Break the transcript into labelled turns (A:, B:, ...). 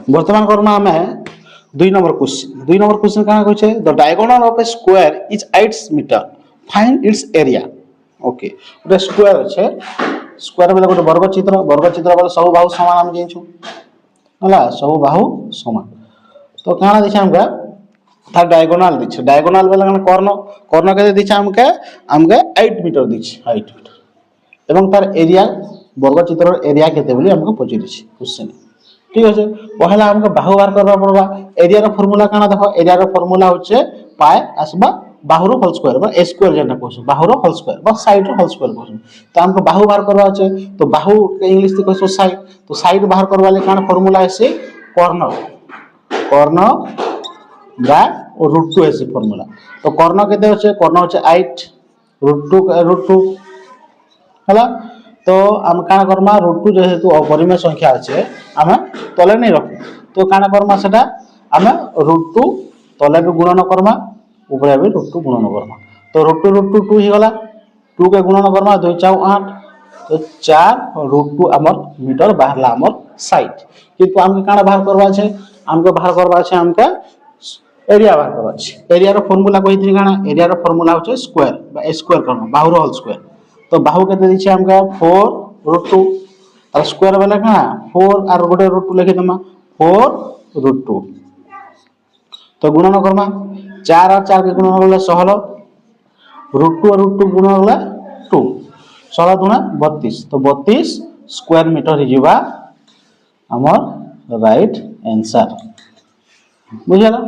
A: वर्तमान करमा हमें 2 number question कहाँ कहछे the diagonal of a square is 8 metre find its area. Okay गोटे स्क्वायर अच्छे स्क्वायर बोले गोटे वर्गचित्र बोले सब बाहु समान हम जाइछु हला सब बाहु समान तो काना दिछे हमका तार डायगोनल दिछे डायगोनल बोले कर्ण कर्ण के दिछे हमके 8 मीटर दिछे 8 मीटर एवं तार एरिया वर्गचित्र एरिया केते बोली हमको पचरिछि क्वेश्चन ठीक है पहला हमको बाहु बाहर करबा पड़बा एरिया रो फार्मूला काना देखो एरिया रो फार्मूला होचे पाई आसबा बाहु रो होल स्क्वायर बा ए स्क्वायर जेना कहछु बाहु रो होल स्क्वायर बा साइड रो होल स्क्वायर कहछु तो हमको बाहु बाहर करबा আছে तो बाहु के इंग्लिश में कहछु साइड तो साइड बाहर करबा ले काना फार्मूला है कर्ण कर्ण बा और √2 है फार्मूला तो कर्ण केते होचे कर्ण होचे 8 √2 हला तो हम काना करमा √2 जेहेतु अपरिमेय संख्या আছে हम तले नहीं रख तो काना करमा सेटा हम √2 तले भी गुणन करमा ऊपर भी √2 गुणन करमा तो √2 2 ही गला 2 के गुणन करमा 2 4 8 तो 4 √2 हमर मीटर बाहरला हमर साइड किंतु हमके काना बाहर करबा छै हमके बाहर करबा छै हमके एरिया बाहर करबा छै एरिया रो फार्मूला कहि थी काना एरिया रो फार्मूला होचे स्क्वायर बा स्क्वायर करना बाहु रो होल स्क्वायर तो बाहु केते दिछे हमके 4 √2 और स्क्वायर वाला का 4 और गोटे √2 लिखि दमा 4 √2 तो गुणन करमा 4 और 4 के गुणन करले 16 √2 और √2 गुणन करले 2 16 दुना 32 तो 32 स्क्वायर मीटर ही जीवा हमर राइट आंसर बुझला।